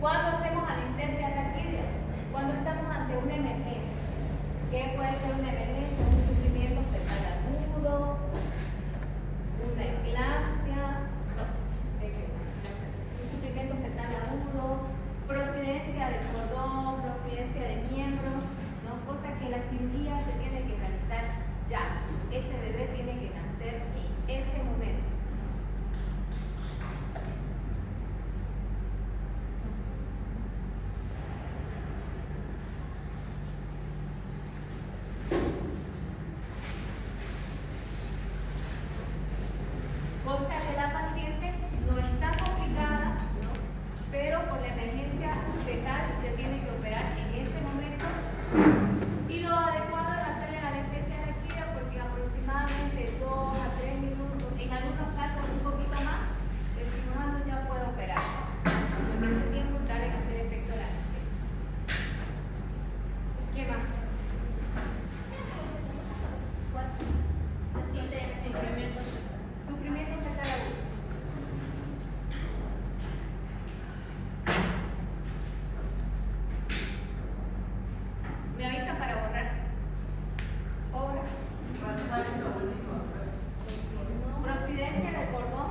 ¿Cuándo hacemos anestesia raquídea? Cuando estamos ante una emergencia. ¿Qué puede ser una emergencia? Un sufrimiento fetal agudo, una eclampsia, un sufrimiento fetal agudo, procedencia de cordón, procedencia de miembros, ¿no? Cosa que la cirugía se tiene que realizar ya. Ese bebé tiene que nacer en ese momento. Cosa que la paciente no está complicada, ¿no? Pero por la emergencia fetal se tiene que operar en ese momento. Y lo adecuado es hacerle anestesia raquídea porque aproximadamente 2 a 3 minutos, en algunos casos un poquito más, el cirujano ya puede operar. Porque ese tiempo tarda en hacer efecto la anestesia. ¿Qué más? Sufrimiento fetal agudo. Me avisan para borrar. Obra. Procedencia del cordón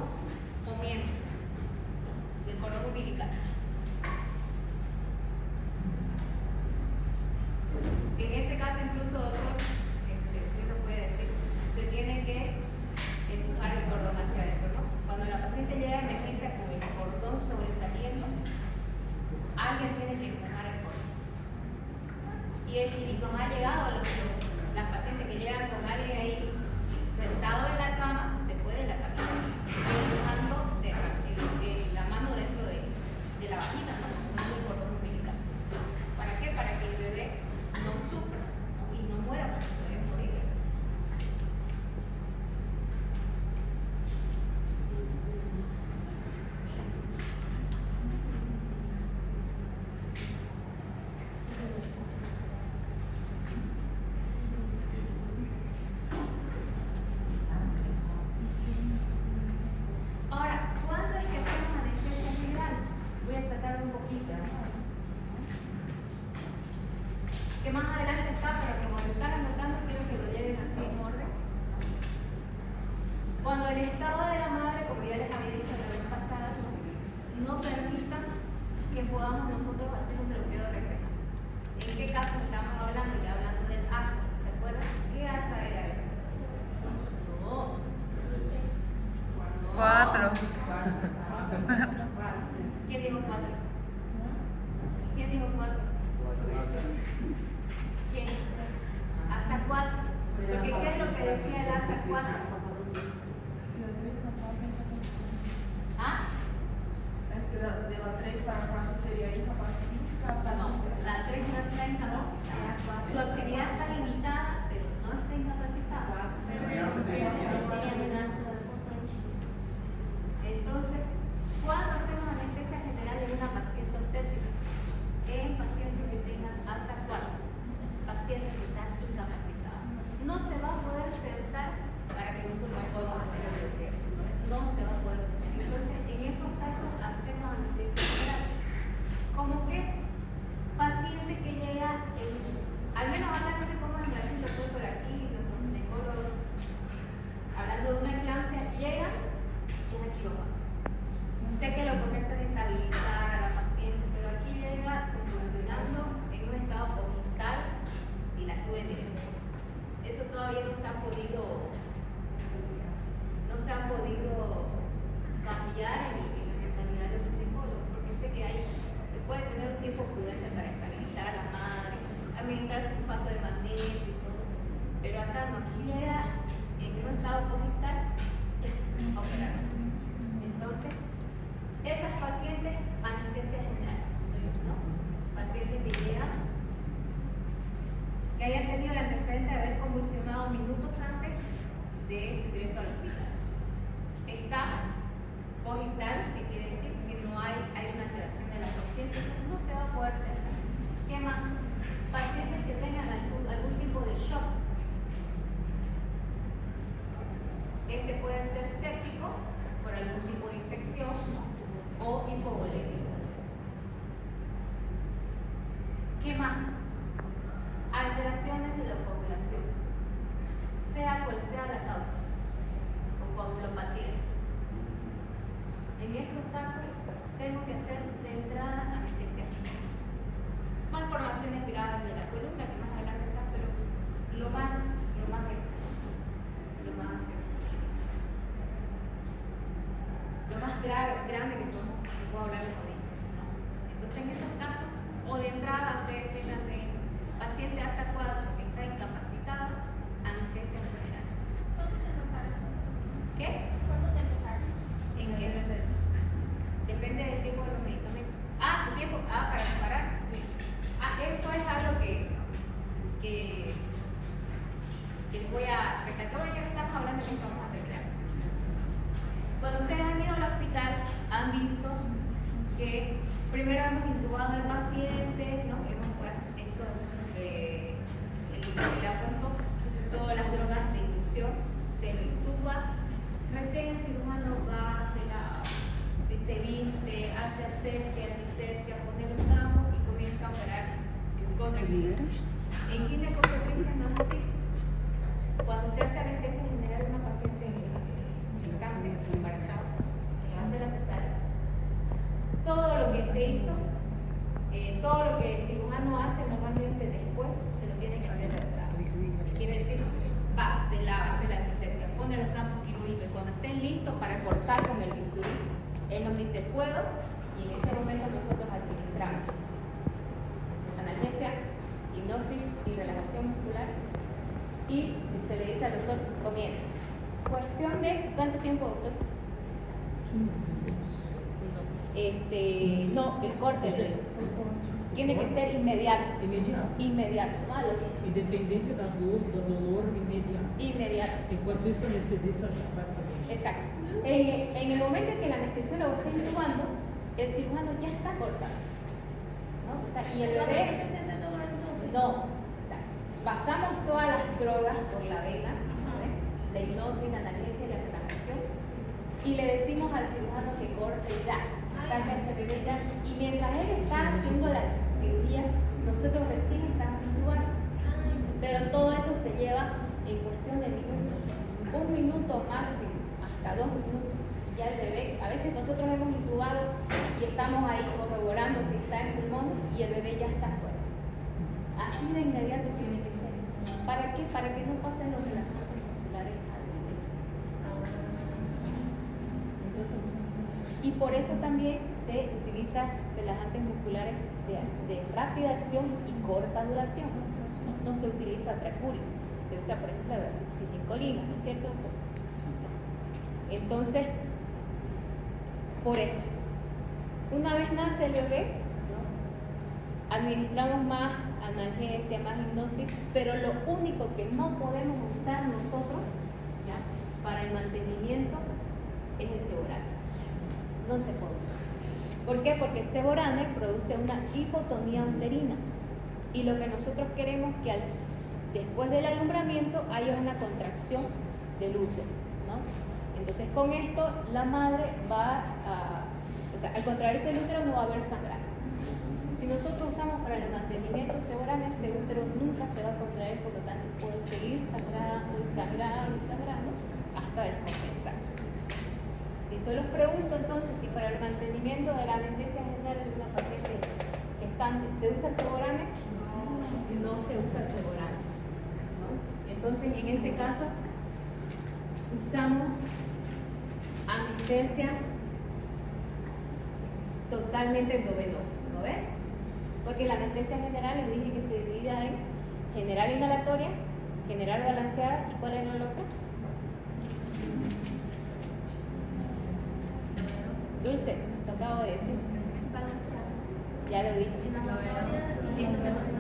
o miembro. Del cordón umbilical. En ese caso incluso doctor, sí lo puede decir, se tiene que empujar el cordón hacia adentro, ¿no? Cuando la paciente llega a emergencia con el cordón sobresaliendo, alguien tiene que empujar el cordón. Y nos ha llegado las pacientes que llegan con alguien ahí sentado en la cama, si se puede, en la camilla, empujando la mano dentro de la vagina, ¿no? Empujando el cordón umbilical. ¿Para qué? Para que el bebé no sufra, ¿no? Y no muera porque puede morir. Ahora, ¿cuándo es que hacemos anestesia general? Voy a saltar un poquito, ¿no? Que más adelante está, pero como lo están anotando, quiero que lo lleven así en orden. Cuando el estado de la madre, como ya les había dicho la vez pasada, no permita que podamos nosotros hacer un bloqueo renal. ¿En qué caso estamos hablando? Ya hablando del ASA, ¿se acuerdan? ¿Qué ASA era ese? No. 4. ¿Quién dijo 4? ¿Quién dijo 4? ¿Quién? ¿Hasta 4? Porque ¿qué es lo que decía el hasta 4? ¿Ah? Es que de la 3 para 4 sería incapacitada. No, la 3 no está incapacitada. Su actividad está limitada, pero no está incapacitada. Entonces, ¿cuándo hacemos anestesia general en una paciente obstétrica? En pacientes que tengan hasta 4, pacientes que están incapacitados. No se va a poder sentar para que nosotros podamos hacer el bloqueo. No se va a poder sentar. Entonces, en esos casos hacemos anestesia general. ¿Cómo que? Paciente que llega, al menos acá no sé cómo en Brasil, lo estoy por aquí, los ginecólogos, hablando de una eclampsia, llega y es a quirófano. Sé que lo correcto es estabilizar a la paciente, pero aquí llega convulsionando en un estado post-vital y la sube directo. Eso todavía no se ha podido cambiar en la mentalidad de los ginecólogos, porque sé que se puede tener un tiempo prudente para estabilizar a la madre, administrar sulfato de magnesio y todo, pero acá no, aquí llega en un estado post-vital a operar. Entonces, esas pacientes, anestesia general, ¿no? Pacientes que llegan, que hayan tenido el antecedente de haber convulsionado minutos antes de su ingreso al hospital. Está post-vital, que quiere decir que no hay una alteración de la conciencia, eso no se va a poder sentar. ¿Qué más? Pacientes que tengan algún tipo de shock. Este puede ser séptico por algún tipo de infección o hipovolémico. más? Alteraciones de la coagulación, sea cual sea la causa, o coagulopatía. En estos casos, tengo que hacer de entrada anestesia. Malformaciones graves de la columna, que más adelante está, pero lo más grande que puedo hablarles ahorita, ¿no? Entonces, en esos casos, o de entrada, ustedes tengan esto: paciente ASA 4 que está incapacitado, anestesia general. ¿Qué? ¿Cuándo te empezaron? ¿En qué? Depende del tiempo de los medicamentos. Su tiempo. Para comparar. Sí. Eso es algo que les voy a recalcar. Ya que estamos hablando de esto, vamos a terminar. Cuando ustedes han ido al hospital, han visto que primero hemos intubado al paciente, ¿no? Hemos hecho le ha puesto todas las drogas de inducción, se lo intuba. Recién el cirujano va, se viste, hace asepsia, antisepsia, pone los campos y comienza a operar con tranquilidad. En ginecoobstetricia no es así. Cuando se hace anestesia general de una paciente embarazada, se le va a hacer la cesárea. Todo lo que se hizo, todo lo que el cirujano hace normalmente después, se lo tiene que hacer atrás. Quiere decir, se lava, hace la antisepsia, pone los campos quirúrgicos y cuando estén listos para cortar con el bisturí, él nos dice puedo y en ese momento nosotros administramos analgesia, hipnosis y relajación muscular y se le dice al doctor comienza. Cuestión de ¿cuánto tiempo, doctor? 15 minutos. No, el corte le digo. Tiene que ser inmediato. Inmediato, malo. Independente da dor, do dolor, imediato. Inmediato. Enquanto isso, o anestesista já vai fazer. Exacto. En el momento en que el anestesiólogo está intubando, el cirujano ya está cortado, ¿no? O sea, y el bebé no, o sea, pasamos todas las drogas por la vena, ¿no? La hipnosis, la analgesia y la relajación, y le decimos al cirujano que corte ya, saca ese bebé ya, y mientras él está haciendo la cirugía, nosotros recién estamos intubando, pero todo eso se lleva en cuestión de minutos, 1 minuto máximo, hasta 2 minutos. Ya el bebé, a veces nosotros hemos intubado y estamos ahí corroborando si está en pulmón y el bebé ya está fuera. Así de inmediato tiene que ser. ¿Para qué? Para que no pasen los relajantes musculares al bebé. Entonces, y por eso también se utiliza relajantes musculares de rápida acción y corta duración. No se utiliza tracurio, se usa por ejemplo la succinilcolina, ¿no es cierto, doctor? Entonces, por eso, una vez nace el bebé, ¿no? Administramos más analgesia, más hipnosis, pero lo único que no podemos usar nosotros, ¿ya? Para el mantenimiento es el Seborane. No se puede usar. ¿Por qué? Porque el Seborane produce una hipotonía uterina y lo que nosotros queremos es que después del alumbramiento haya una contracción del útero, ¿no? Entonces con esto la madre va al contraerse el útero no va a haber sangrado. Si nosotros usamos para el mantenimiento Seborane, ese útero nunca se va a contraer, por lo tanto puede seguir sangrando y sangrando y sangrando hasta descompensarse. Si solo os pregunto entonces si para el mantenimiento de la anestesia general de una paciente gestante se usa Seborane, no se usa Seborane, ¿no? Entonces en ese caso usamos anestesia totalmente endovenosa, ¿no ven? Porque la anestesia general les dije que se divide en general inhalatoria, general balanceada, ¿y cuál era la otra? Dulce, te acabo de decir. Ya lo dije.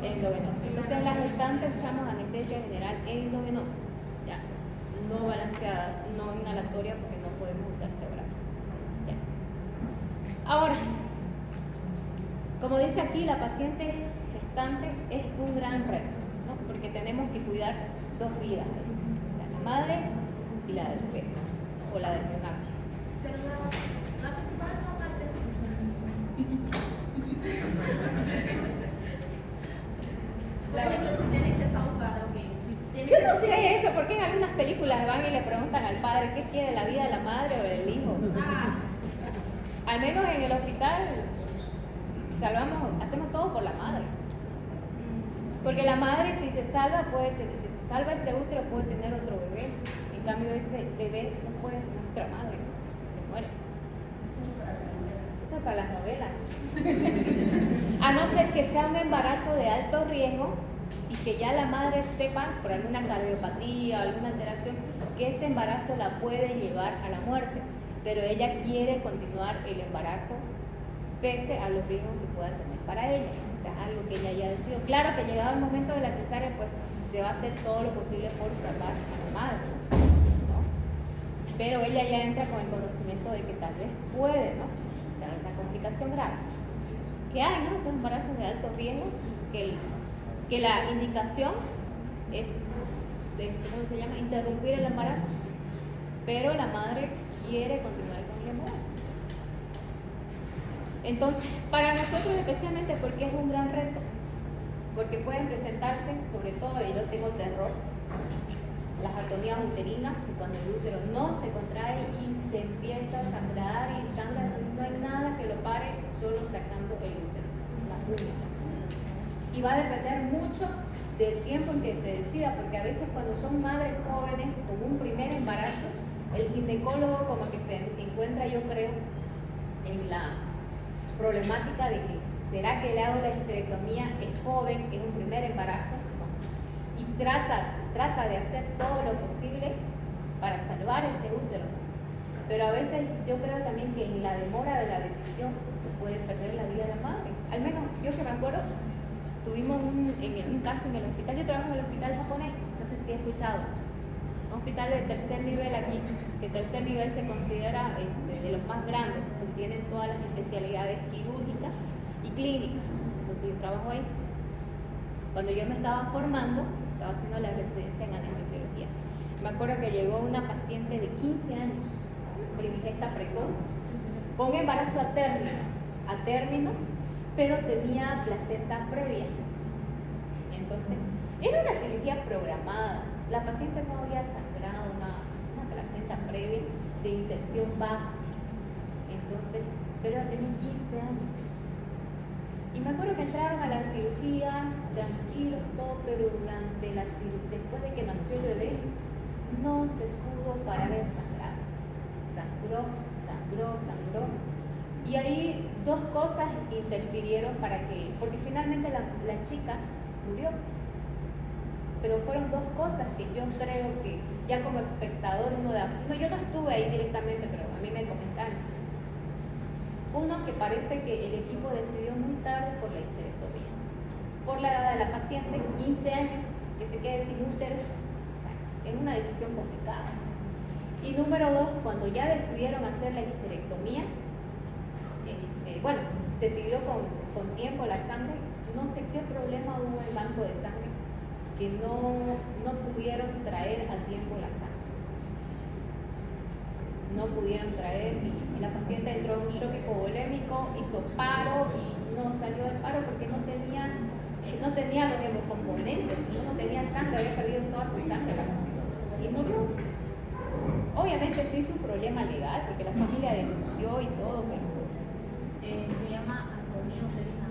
Endovenosa. Entonces en la gestante usamos anestesia general endovenosa, ya, no balanceada, no inhalatoria porque no podemos usar Seborane. Ahora, como dice aquí, la paciente gestante es un gran reto, ¿no? Porque tenemos que cuidar 2 vidas, la madre y la del feto, o la del neonato. Pero la principal es la madre. Por ejemplo, si tienen que salvar, ok. Yo no sé eso, porque en algunas películas van y le preguntan al padre qué quiere, la vida de la madre o del hijo. Ah, Al menos en el hospital hacemos todo por la madre. Porque la madre si se salva ese útero puede tener otro bebé. En cambio ese bebé no puede tener otra madre, se muere. Eso es para las novelas. A no ser que sea un embarazo de alto riesgo y que ya la madre sepa por alguna cardiopatía o alguna alteración que ese embarazo la puede llevar a la muerte, pero ella quiere continuar el embarazo pese a los riesgos que pueda tener para ella, o sea, algo que ella ya ha decidido. Claro que llegado el momento de la cesárea, pues se va a hacer todo lo posible por salvar a la madre, ¿no? Pero ella ya entra con el conocimiento de que tal vez puede, ¿no?, necesitar una complicación grave. Que hay, ¿no?, esos embarazos de alto riesgo, que la indicación es, ¿cómo se llama?, interrumpir el embarazo, pero la madre quiere continuar con el embarazo. Entonces, para nosotros especialmente porque es un gran reto, porque pueden presentarse, sobre todo, y yo tengo terror, las atonías uterinas, que cuando el útero no se contrae y se empieza a sangrar y sangra, no hay nada que lo pare, solo sacando el útero, la única. Y va a depender mucho del tiempo en que se decida, porque a veces cuando son madres jóvenes con un primer embarazo, el ginecólogo como que se encuentra, yo creo, en la problemática de que ¿será que le hago la histerectomía? Es joven, es un primer embarazo, ¿no? Y trata de hacer todo lo posible para salvar ese útero, ¿no? Pero a veces yo creo también que en la demora de la decisión puede perder la vida de la madre. Al menos yo que me acuerdo, tuvimos un caso en el hospital. Yo trabajo en el hospital japonés, no sé si he escuchado, un hospital de tercer nivel aquí, que tercer nivel se considera de los más grandes, porque tienen todas las especialidades quirúrgicas y clínicas. Entonces yo trabajo ahí. Cuando yo me estaba formando, estaba haciendo la residencia en anestesiología, me acuerdo que llegó una paciente de 15 años, primigesta precoz, con embarazo a término, pero tenía placenta previa. Entonces, era una cirugía programada. La paciente no había sangrado, una placenta previa de inserción baja. Entonces, pero tenía 15 años. Y me acuerdo que entraron a la cirugía tranquilos, todo, pero durante la cirugía, después de que nació el bebé, no se pudo parar el sangrado. Sangró. Y ahí dos cosas interfirieron porque finalmente la chica murió. Pero fueron dos cosas que yo creo que ya como espectador yo no estuve ahí directamente, pero a mí me comentaron. Uno, que parece que el equipo decidió muy tarde por la histerectomía, por la edad de la paciente, 15 años, que se quede sin útero, o sea, es una decisión complicada. Y número dos, cuando ya decidieron hacer la histerectomía, se pidió con tiempo la sangre, no sé qué problema hubo en el banco de sangre, que no pudieron traer a tiempo la sangre. No pudieron traer y la paciente entró en un shock hipovolémico, hizo paro y no salió del paro porque no tenía los hemocomponentes, no tenía sangre, había perdido toda su sangre la paciente y murió. Obviamente sí es un problema legal porque la familia denunció y todo, pero se llama atonía uterina.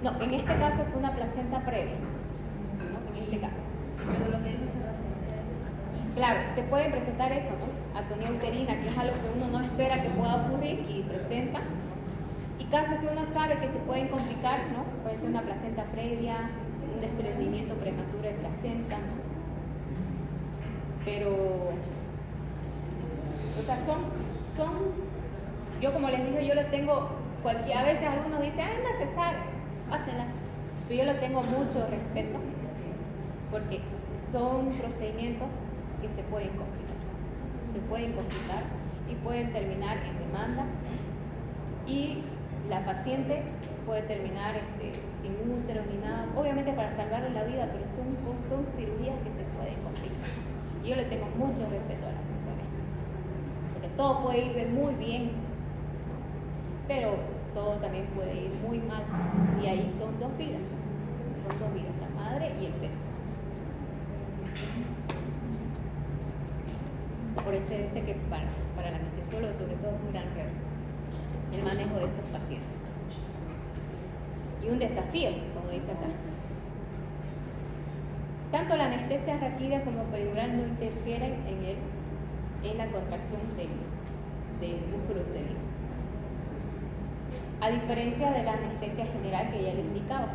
no, en este caso fue una placenta previa, ¿no? En este caso. Pero lo que dice hace rato es atonía. Claro, se puede presentar eso, ¿no? Atonía uterina, que es algo que uno no espera que pueda ocurrir y presenta. Y casos que uno sabe que se pueden complicar, ¿no? Puede ser una placenta previa, un desprendimiento prematuro de placenta, ¿no? Pero, o sea, yo como les dije, yo lo tengo, a veces algunos dicen, ay, no es cesárea, hácenla. Pero yo le tengo mucho respeto porque son procedimientos que se pueden complicar y pueden terminar en demanda y la paciente puede terminar sin útero ni nada, obviamente para salvarle la vida, pero son cirugías que se pueden complicar. Y yo le tengo mucho respeto a la cesárea, porque todo puede ir muy bien, pero todo también puede ir muy mal, y ahí son dos vidas. Son dos vidas, la madre y el feto. Por eso dice que para el anestesiólogo sobre todo es un gran reto el manejo de estos pacientes. Y un desafío, como dice acá. Tanto la anestesia rápida como peridural no interfieren en la contracción del músculo uterino. A diferencia de la anestesia general que ya les indicaba.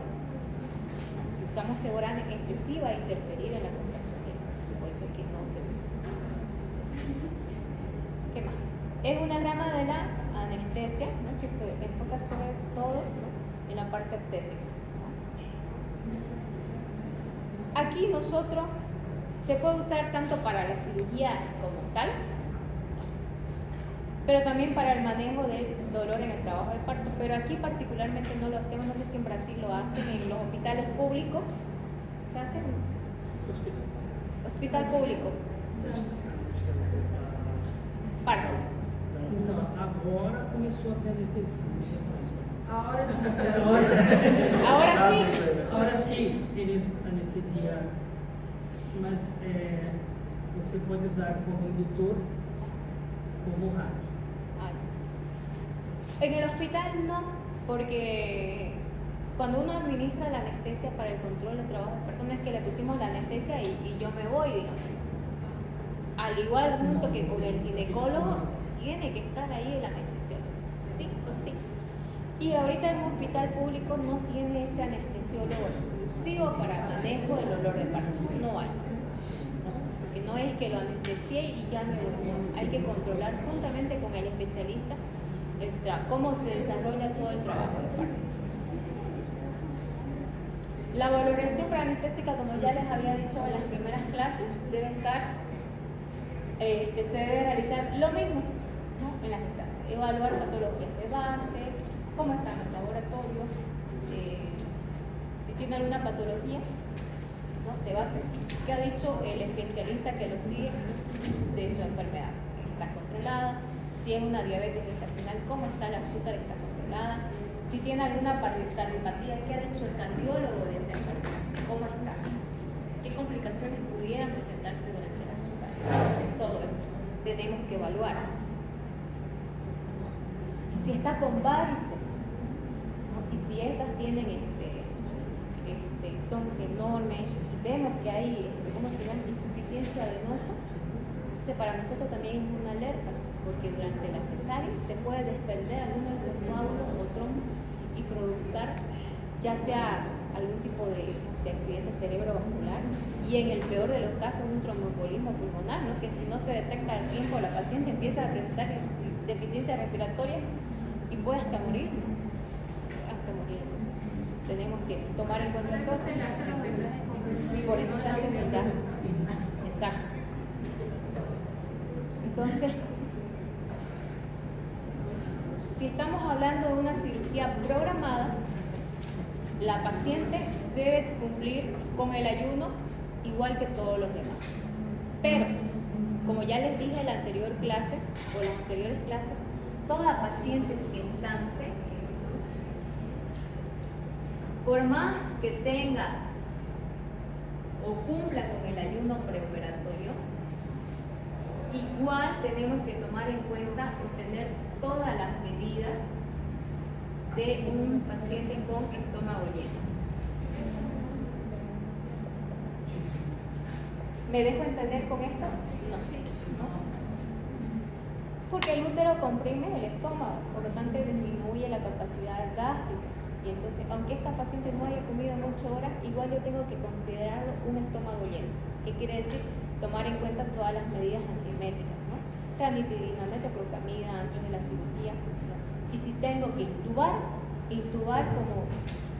Si usamos Seborane, este sí va a interferir en la contracción del músculo, por eso es que no se usa. ¿Qué más? Es una rama de la anestesia, ¿no?, que se enfoca sobre todo, ¿no?, en la parte obstétrica. Aquí nosotros se puede usar tanto para la cirugía como tal, pero también para el manejo del dolor en el trabajo de parto. Pero aquí particularmente no lo hacemos, no sé si en Brasil lo hacen, en los hospitales públicos. ¿Se hace? Hospital público. Parto. Então, agora começou a ter anestesia. Ahora sí. Ahora sí. Agora sim, tienes anestesia, mas você pode usar como indutor, como rádio. En el hospital no, porque cuando uno administra la anestesia para el control del trabajo de parto, no es que le pusimos la anestesia y yo me voy, digamos. Al igual junto que con el ginecólogo, tiene que estar ahí el anestesiólogo, sí o sí. Y ahorita en un hospital público no tiene ese anestesiólogo exclusivo para manejo del dolor de parto, no hay. No, porque no es que lo anestesié y ya me voy, no. Hay que controlar juntamente con el especialista cómo se desarrolla todo el trabajo de parto. La valoración preanestésica, como ya les había dicho en las primeras clases, debe estar, se debe realizar lo mismo, ¿no?, en las instancias. Evaluar patologías de base, cómo están los laboratorios, si tiene alguna patología, ¿no?, de base, qué ha dicho el especialista que lo sigue de su enfermedad. ¿Está controlada? Si es una diabetes gestacional, cómo está el azúcar, está controlada. Si tiene alguna cardiopatía, ¿qué ha dicho el cardiólogo de esa enfermedad? ¿Cómo está? ¿Qué complicaciones pudieran presentarse durante la cesárea? Entonces, todo eso tenemos que evaluar. Si está con varices, ¿no?, y si estas tienen son enormes, y vemos que hay, ¿cómo se llama?, insuficiencia venosa, entonces para nosotros también es una alerta, porque durante la cesárea se puede desprender alguno de esos coágulos o trombos y provocar ya sea algún tipo de accidente cerebrovascular y en el peor de los casos un tromboembolismo pulmonar, ¿no?, que si no se detecta a tiempo la paciente empieza a presentar deficiencia respiratoria y puede hasta morir. Entonces tenemos que tomar en cuenta todo. Por eso se hacen vendajes. Exacto. Entonces, si estamos hablando de una cirugía programada, la paciente debe cumplir con el ayuno igual que todos los demás. Pero, como ya les dije en la anterior clase o las anteriores clases, toda paciente gestante, por más que tenga o cumpla con el ayuno preoperatorio, igual tenemos que tomar en cuenta o tener todas las medidas de un paciente con estómago lleno. ¿Me dejo entender con esto? No sé, ¿no? Porque el útero comprime el estómago, por lo tanto disminuye la capacidad gástrica. Y entonces, aunque esta paciente no haya comido en 8 horas, igual yo tengo que considerarlo un estómago lleno. ¿Qué quiere decir? Tomar en cuenta todas las medidas antieméticas, ¿no? Ranitidina, metoclopramida antes de la cirugía. Y si tengo que intubar como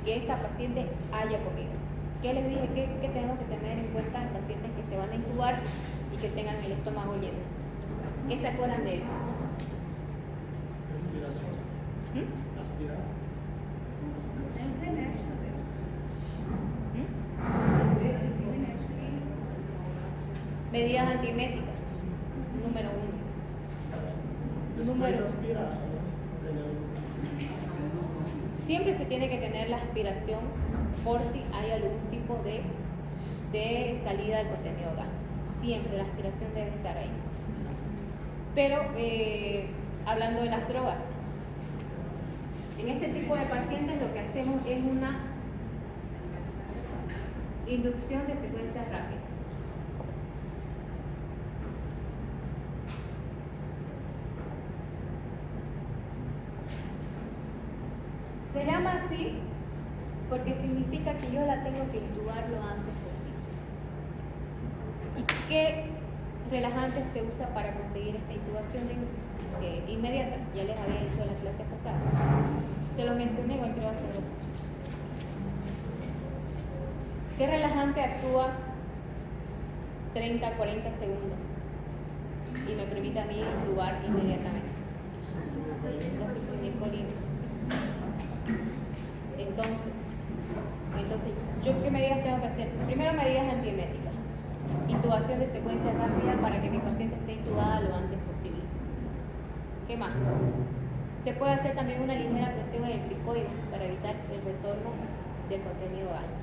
que esa paciente haya comido. ¿Qué les dije? ¿Qué tengo que tener en cuenta en pacientes que se van a intubar y que tengan el estómago lleno? ¿Qué se acuerdan de eso? Respiração. Aspirar. Medidas antieméticas. Número 1. Después aspirar. Siempre se tiene que tener la aspiración por si hay algún tipo de salida del contenido gástrico. Siempre la aspiración debe estar ahí. Pero hablando de las drogas, en este tipo de pacientes lo que hacemos es una inducción de secuencia rápida. Se llama así porque significa que yo la tengo que intubar lo antes posible. ¿Y qué relajante se usa para conseguir esta intubación inmediata? Ya les había dicho en la clase pasada. Se lo mencioné igual, pero va a ser otro. ¿Qué relajante actúa 30, 40 segundos y me permite a mí intubar inmediatamente? La succinilcolina. Entonces, ¿yo qué medidas tengo que hacer? Primero, medidas antieméticas. Intubación de secuencia rápida para que mi paciente esté intubada lo antes posible. ¿Qué más? Se puede hacer también una ligera presión en el cricoide para evitar el retorno del contenido gástrico.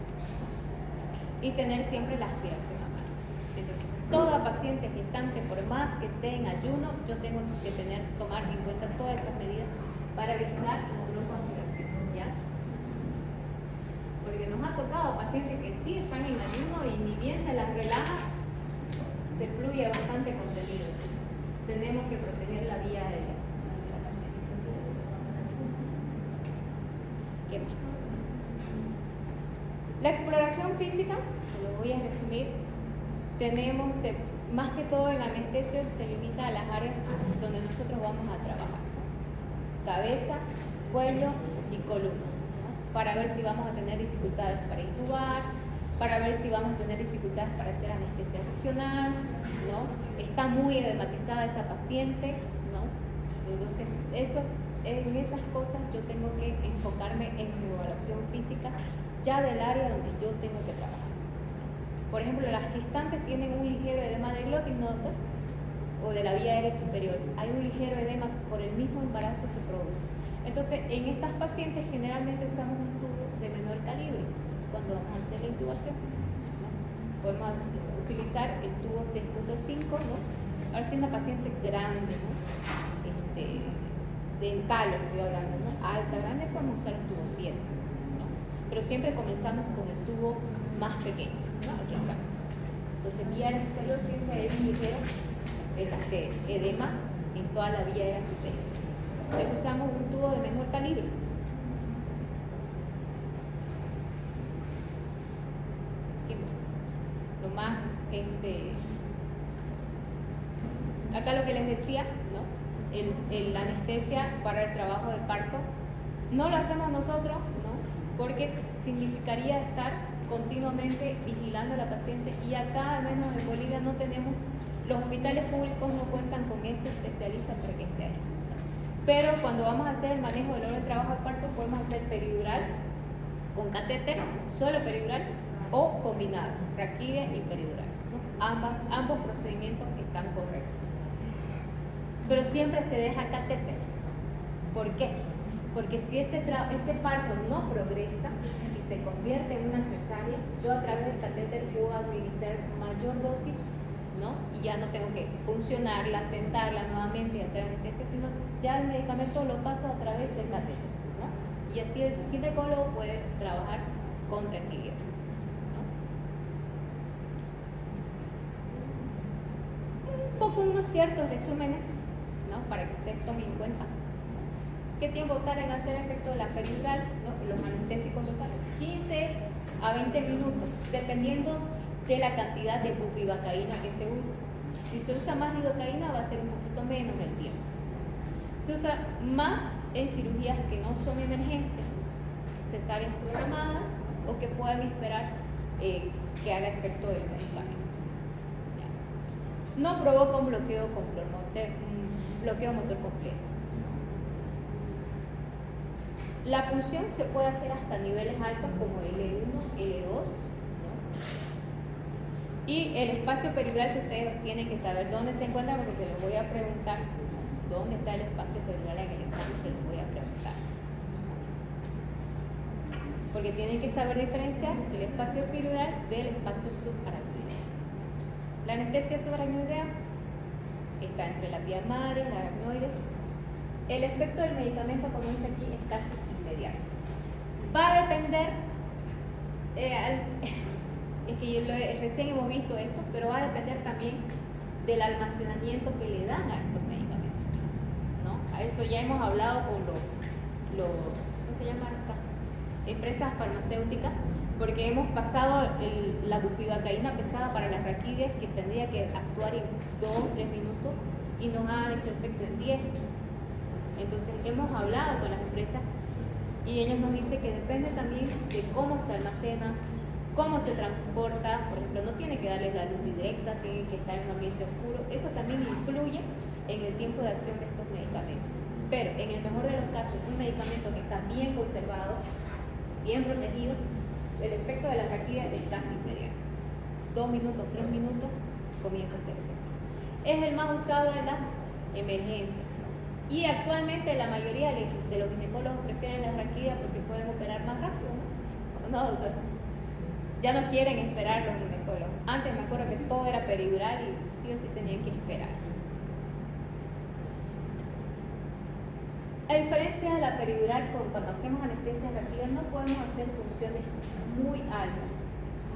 Y tener siempre la aspiración a mano. Entonces, toda paciente gestante, por más que esté en ayuno, yo tengo que tomar en cuenta todas esas medidas para evitar la broncoaspiración, ¿ya? Porque nos ha tocado pacientes que sí están en ayuno y ni bien se las relaja, se fluye bastante contenido. Entonces, tenemos que proteger la vía de la paciente. ¿Qué más? La exploración física, se lo voy a resumir, tenemos, más que todo en anestesio, se limita a las áreas donde nosotros vamos a trabajar. Cabeza, cuello y columna, ¿no? Para ver si vamos a tener dificultades para intubar, para ver si vamos a tener dificultades para hacer anestesia regional, ¿no? Está muy edematizada esa paciente, ¿no? Entonces, en esas cosas yo tengo que enfocarme en mi evaluación física ya del área donde yo tengo que trabajar. Por ejemplo, las gestantes tienen un ligero edema de glotis nodo o de la vía aérea superior. Hay un ligero edema por el mismo embarazo se produce. Entonces, en estas pacientes generalmente usamos un tubo de menor calibre cuando vamos a hacer la intubación, ¿no? Podemos utilizar el tubo 6.5, ¿no? Ahora si es una paciente grande, ¿no? Dental estoy hablando, ¿no? Alta, grande, podemos usar el tubo 7, ¿no? Pero siempre comenzamos con el tubo más pequeño, ¿no? Aquí acá. Entonces, vía aérea superior siempre hay un ligero edema en toda la vía aérea superior. Por eso usamos un tubo de menor calibre. ¿Qué más? Lo más, acá lo que les decía, ¿no? La anestesia para el trabajo de parto no lo hacemos nosotros, ¿no? Porque significaría estar continuamente vigilando a la paciente y acá, al menos en Bolivia, no tenemos, los hospitales públicos no cuentan con ese especialista para que esté ahí. Pero cuando vamos a hacer el manejo del orden de trabajo de parto, podemos hacer peridural con catéter, solo peridural o combinado, raquidia y peridural, ¿no? Ambos procedimientos están correctos. Pero siempre se deja catéter. ¿Por qué? Porque si ese parto no progresa y se convierte en una cesárea, yo a través del catéter puedo administrar mayor dosis, ¿no? Y ya no tengo que funcionarla, sentarla nuevamente y hacer anestesia, sino ya el medicamento lo paso a través del catéter, ¿no? Y así el ginecólogo puede trabajar con tranquilidad, ¿no? Un poco unos ciertos resúmenes, ¿no? Para que ustedes tomen en cuenta. ¿Qué tiempo tarda en hacer efecto la peridural, ¿no? Los anestésicos locales? 15 a 20 minutos, dependiendo de la cantidad de bupivacaína que se use. Si se usa más lidocaína va a ser un poquito menos el tiempo. Se usa más en cirugías que no son emergencia, cesáreas programadas o que puedan esperar que haga efecto del medicamento. ¿Ya? No provoca un bloqueo motor completo. La punción se puede hacer hasta niveles altos como L1, L2, ¿no? Y el espacio peridural que ustedes tienen que saber dónde se encuentra, porque se los voy a preguntar dónde está el espacio peridural en el examen, se los voy a preguntar. porque tienen que saber diferenciar el espacio epidural del espacio subaracnoideo. La anestesia subaracnoidea está entre la vía madre y la aracnoide. El efecto del medicamento, como dice aquí, es casi inmediato. Va a depender, es que recién hemos visto esto, pero va a depender también del almacenamiento que le dan a estos medicamentos, ¿no? A eso ya hemos hablado con ¿cómo se llama esta? Empresas farmacéuticas, porque hemos pasado la bupivacaína pesada para las raquídeas, que tendría que actuar en 2 o 3 minutos, y nos ha hecho efecto en 10. Entonces hemos hablado con las empresas y ellos nos dicen que depende también de cómo se almacena, cómo se transporta. Por ejemplo, no tiene que darles la luz directa, tiene que estar en un ambiente oscuro. Eso también influye en el tiempo de acción de estos medicamentos. Pero en el mejor de los casos, un medicamento que está bien conservado, bien protegido, el efecto de la raquídea es casi inmediato. 2 minutos, 3 minutos, comienza a hacer efecto. Es el más usado en la emergencia. Y actualmente la mayoría de los ginecólogos prefieren la raquídea porque pueden operar más rápido, ¿no? ¿No, doctor? Ya no quieren esperar los ginecólogos. Antes me acuerdo que todo era peridural y sí o sí tenían que esperar. A diferencia de la peridural, cuando hacemos anestesia rápida no podemos hacer funciones muy altas,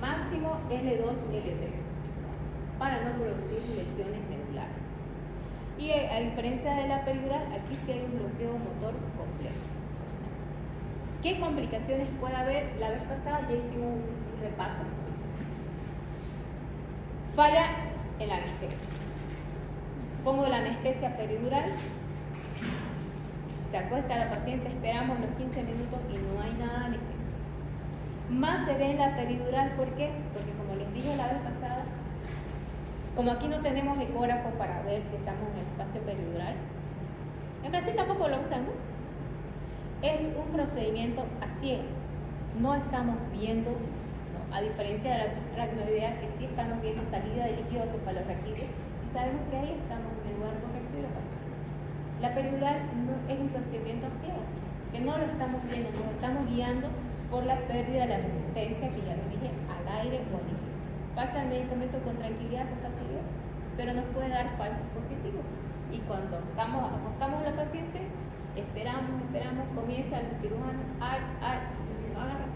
máximo L2, L3, para no producir lesiones medulares. Y a diferencia de la peridural, aquí sí hay un bloqueo motor completo. ¿Qué complicaciones puede haber? La vez pasada ya hicimos un repaso. Falla en la anestesia. Pongo la anestesia peridural, se acuesta la paciente, esperamos los 15 minutos y no hay nada de anestesia. Más se ve en la peridural, ¿por qué? Porque como les dije la vez pasada, como aquí no tenemos ecógrafo para ver si estamos en el espacio peridural, en Brasil tampoco lo usan, ¿no? Es un procedimiento a ciegas, no estamos viendo, ¿no? A diferencia de la subaracnoidea, que sí estamos viendo salida de líquido cefalorraquídeo y sabemos que ahí estamos en el lugar correcto y lo pasamos. La peridural no, es un procedimiento a ciegas, que no lo estamos viendo, nos estamos guiando por la pérdida de la resistencia, que ya lo dije, al aire o al líquido. Pasa el medicamento con tranquilidad, con facilidad, pero nos puede dar falsos positivos. Y cuando acostamos a la paciente, esperamos, comienza el cirujano, entonces no agarra.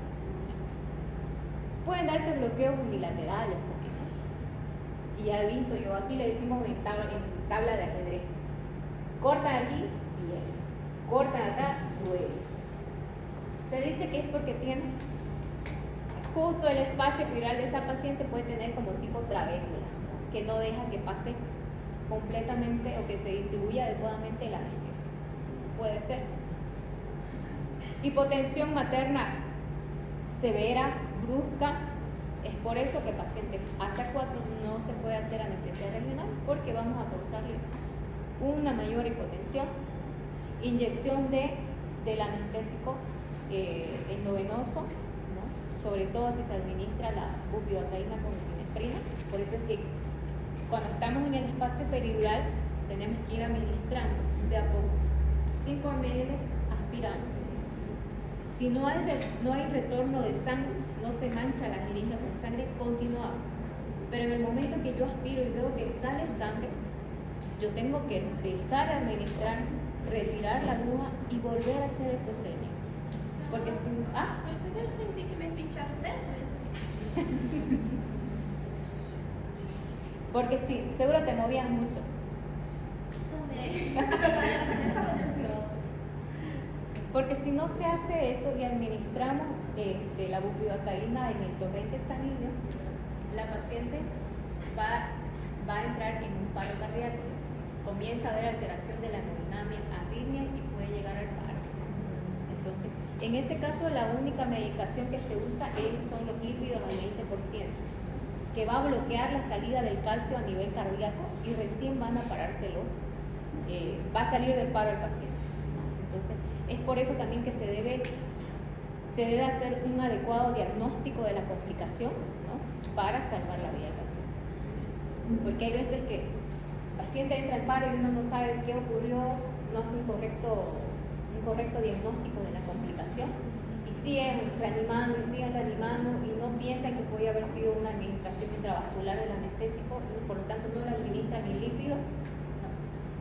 Pueden darse bloqueos unilaterales también, ¿no? Y ya he visto, yo aquí le decimos en tabla de ajedrez, corta aquí y duele, corta acá, duele. Se dice que es porque tiene justo el espacio epidural de esa paciente, puede tener como tipo trabécula, ¿no? Que no deja que pase completamente o que se distribuya adecuadamente la anestesia. Puede ser. Hipotensión materna severa, brusca, es por eso que pacientes hasta 4 no se puede hacer anestesia regional, porque vamos a causarle una mayor hipotensión. Inyección del anestésico endovenoso, ¿no? Sobre todo si se administra la bupivacaína con epinefrina. Por eso es que cuando estamos en el espacio peridural tenemos que ir administrando de a poco 5 ml aspirando. Si no hay retorno de sangre, no se mancha la jeringa con sangre, continuamos. Pero en el momento que yo aspiro y veo que sale sangre, yo tengo que dejar de administrar, retirar la aguja y volver a hacer el procedimiento. Porque si... Por eso yo sentí que me pincharon 3 veces. Porque sí, seguro te movías mucho. Estaba nerviosa. Porque si no se hace eso y administramos la bupivacaína en el torrente sanguíneo, la paciente va a entrar en un paro cardíaco. Comienza a haber alteración de la hemodinamia, arritmia y puede llegar al paro. Entonces, en ese caso, la única medicación que se usa son los lípidos al 20%, que va a bloquear la salida del calcio a nivel cardíaco y recién van a parárselo, va a salir del paro el paciente. Entonces, es por eso también que se debe hacer un adecuado diagnóstico de la complicación, ¿no? Para salvar la vida del paciente. Porque hay veces que el paciente entra al paro y uno no sabe qué ocurrió, no hace un correcto diagnóstico de la complicación y siguen reanimando y no piensan que puede haber sido una administración intravascular del anestésico y por lo tanto no le administran el líquido. No.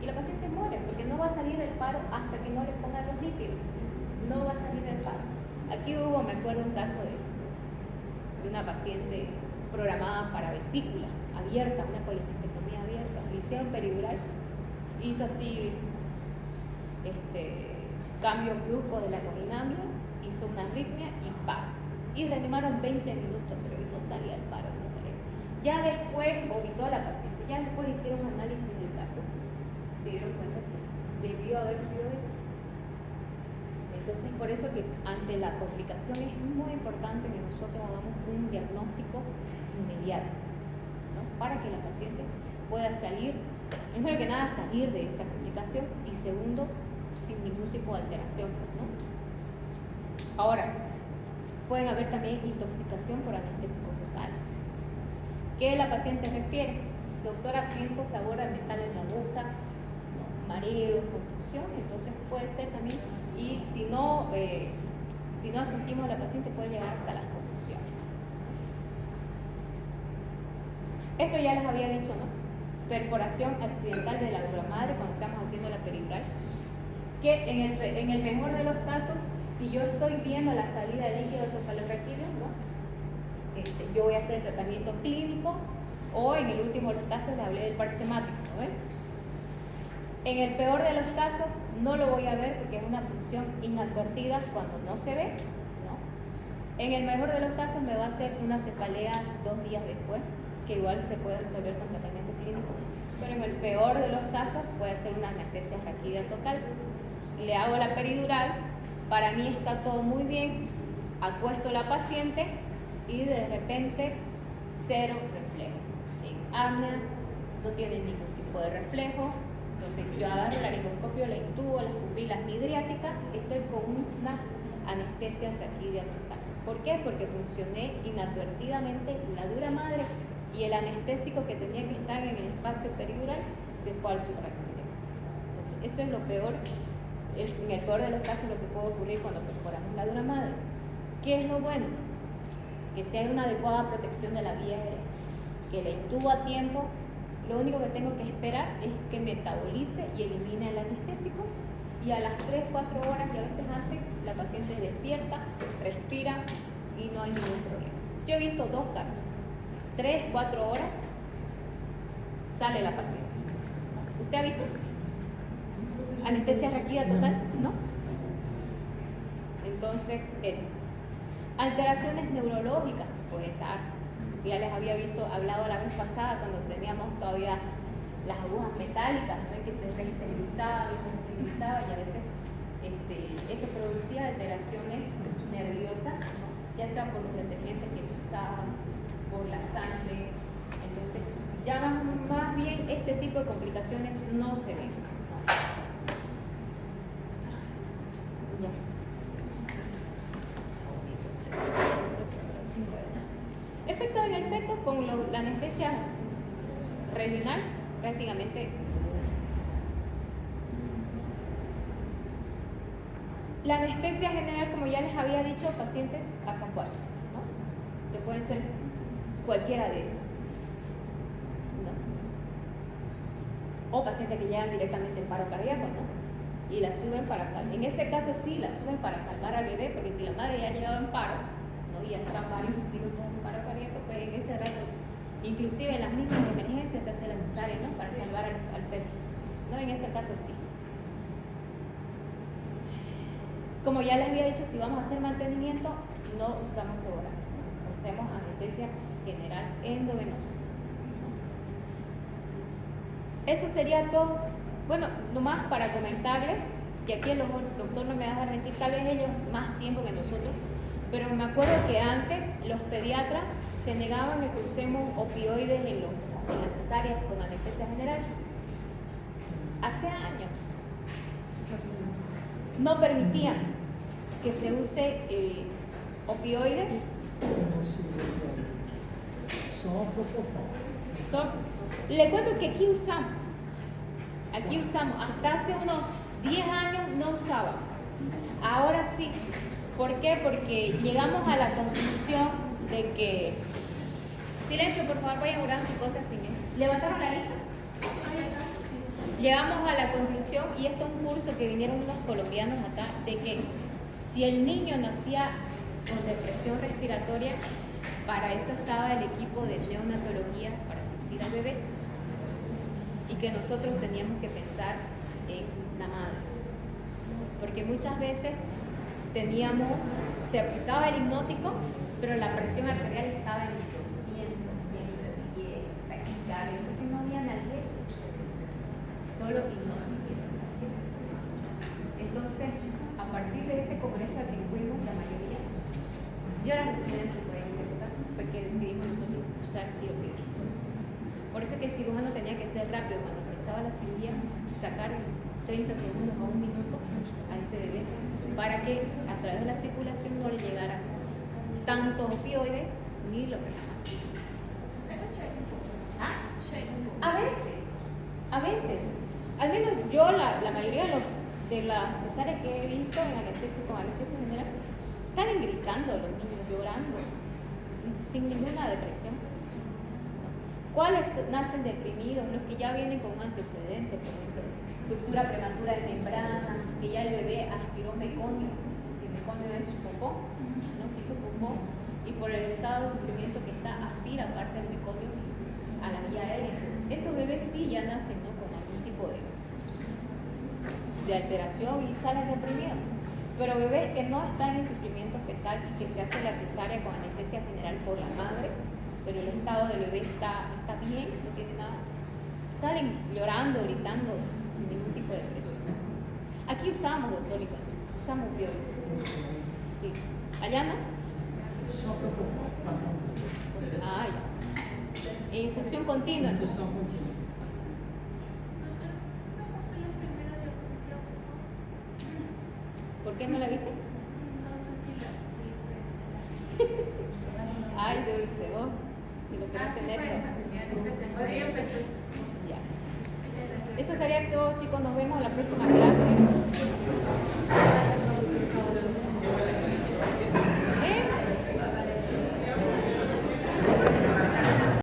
Y la paciente muere porque no va a salir del paro hasta que no le pongan los líquidos. No va a salir del paro. Aquí hubo, me acuerdo, un caso de una paciente programada para vesícula abierta, una colecistectomía abierta. Le hicieron peridural, hizo así cambio brusco de la hemodinamia, hizo una arritmia y paro. Y reanimaron 20 minutos, pero no salía el paro, no salía. Ya después vomitó a la paciente, ya después hicieron un análisis del caso, se dieron cuenta que debió haber sido eso. Entonces, por eso que ante la complicación es muy importante que nosotros hagamos un diagnóstico inmediato, ¿no? Para que la paciente pueda salir, primero que nada, salir de esa complicación y segundo, sin ningún tipo de alteración, ¿no? Ahora, pueden haber también intoxicación por anestésico local. ¿Qué la paciente refiere? Doctora, siento sabor a metal en la boca, ¿no? Mareo, confusión, entonces puede ser también, y si no asistimos a la paciente puede llegar hasta las confusiones. Esto ya les había dicho, ¿no? Perforación accidental de la dura madre cuando estamos haciendo la peridural. Que en el mejor de los casos, si yo estoy viendo la salida de líquido cefalorraquídeo, ¿no? Yo voy a hacer tratamiento clínico o en el último de los casos le hablé del parche hemático, ¿no? En el peor de los casos no lo voy a ver porque es una función inadvertida cuando no se ve, ¿no? En el mejor de los casos me va a hacer una cefalea 2 días después, que igual se puede resolver con tratamiento clínico, pero en el peor de los casos puede ser una anestesia raquídea total. Le hago la peridural, para mí está todo muy bien, acuesto a la paciente y de repente cero reflejo. En apnea no tiene ningún tipo de reflejo, entonces yo agarro el laringoscopio, la intubo, las pupilas midriáticas, estoy con una anestesia raquídea total. ¿Por qué? Porque funcioné inadvertidamente la dura madre y el anestésico que tenía que estar en el espacio peridural se fue al subaracnoideo. Entonces eso es lo peor. En el peor de los casos lo que puede ocurrir cuando perforamos la dura madre. ¿Qué es lo bueno? Que sea una adecuada protección de la vía aérea, que la intubo a tiempo, lo único que tengo que esperar es que metabolice y elimine el anestésico y a las 3-4 horas y a veces antes la paciente despierta, respira y no hay ningún problema. Yo he visto 2 casos, 3-4 horas sale la paciente. ¿Usted ha visto? Anestesia raquídea total, ¿no? Entonces, eso. Alteraciones neurológicas pueden dar. Ya les había hablado la vez pasada cuando teníamos todavía las agujas metálicas, ¿no? Que se reesterilizaba y se esterilizaba y a veces esto producía alteraciones nerviosas, ¿no? Ya sea por los detergentes que se usaban, por la sangre. Entonces, ya más bien este tipo de complicaciones no se ven. Ya. Efectos en el feto con la anestesia regional, prácticamente. La anestesia general, como ya les había dicho, pacientes hasta 4, ¿no? Que pueden ser cualquiera de esos, ¿no? O pacientes que llegan directamente en paro cardíaco, ¿no? Y la suben para salvar. En este caso sí, la suben para salvar al bebé, porque si la madre ya ha llegado en paro, ¿no? Y ya están varios minutos en paro cardíaco, pues en ese rato, inclusive en las mismas emergencias se hace la cesárea, ¿no? Para salvar al feto, ¿no? En ese caso sí. Como ya les había dicho, si vamos a hacer mantenimiento, no usamos Segurox, ¿no? Usamos anestesia general endovenosa. Eso sería todo. Bueno, nomás para comentarles, que aquí el doctor no me va a dejar mentir, tal vez ellos más tiempo que nosotros, pero me acuerdo que antes los pediatras se negaban a que usemos opioides en las cesáreas con anestesia general. Hace años no permitían que se use opioides. Le cuento que aquí usamos, hasta hace unos 10 años no usaba, ahora sí, ¿Por qué? Porque llegamos a la conclusión de que... Silencio, por favor, vayan orando sus cosas sin... ¿Levantaron la lista? Llegamos a la conclusión, y esto es un curso que vinieron unos colombianos acá, de que si el niño nacía con depresión respiratoria, para eso estaba el equipo de neonatología para asistir al bebé, y que nosotros teníamos que pensar en la madre, porque muchas veces se aplicaba el hipnótico, pero la presión arterial estaba en 200, 110, taquicardia, entonces no había analgésico, solo hipnosis y relajación. Entonces, a partir de ese congreso al que fuimos, la mayoría, yo era residente en esa época, fue que decidimos nosotros usar COPD. Por eso que el cirujano tenía que ser rápido cuando empezaba la cirugía, sacar en 30 segundos o 1 minuto a ese bebé, para que a través de la circulación no le llegara tanto opioide ni lo relajantes. ¿Ah? A veces, al menos yo, la mayoría de las cesáreas que he visto en anestesia, con anestesia general, salen gritando los niños, llorando, sin ninguna depresión. ¿Cuáles nacen deprimidos? Los que ya vienen con un antecedente, por ejemplo, ruptura prematura de membrana, que ya el bebé aspiró meconio, que meconio es su popó, ¿no? Se hizo popó, y por el estado de sufrimiento que está, aspira parte del meconio a la vía aérea. Entonces, esos bebés sí ya nacen, ¿no?, con algún tipo de alteración y salen deprimidos. Pero bebés que no están en sufrimiento fetal y que se hace la cesárea con anestesia general por la madre, pero el estado del bebé está bien, no tiene nada, salen llorando, gritando, sin ningún tipo de depresión. Aquí usamos, doctor, usamos biónicos. Sí. ¿Allá no? Ah, ya. Infusión continua. Infusión continua. ¿Por qué no la viste? Ay, dulce, vos. Si lo querés tener, ya. Esto sería todo, chicos. Nos vemos la próxima.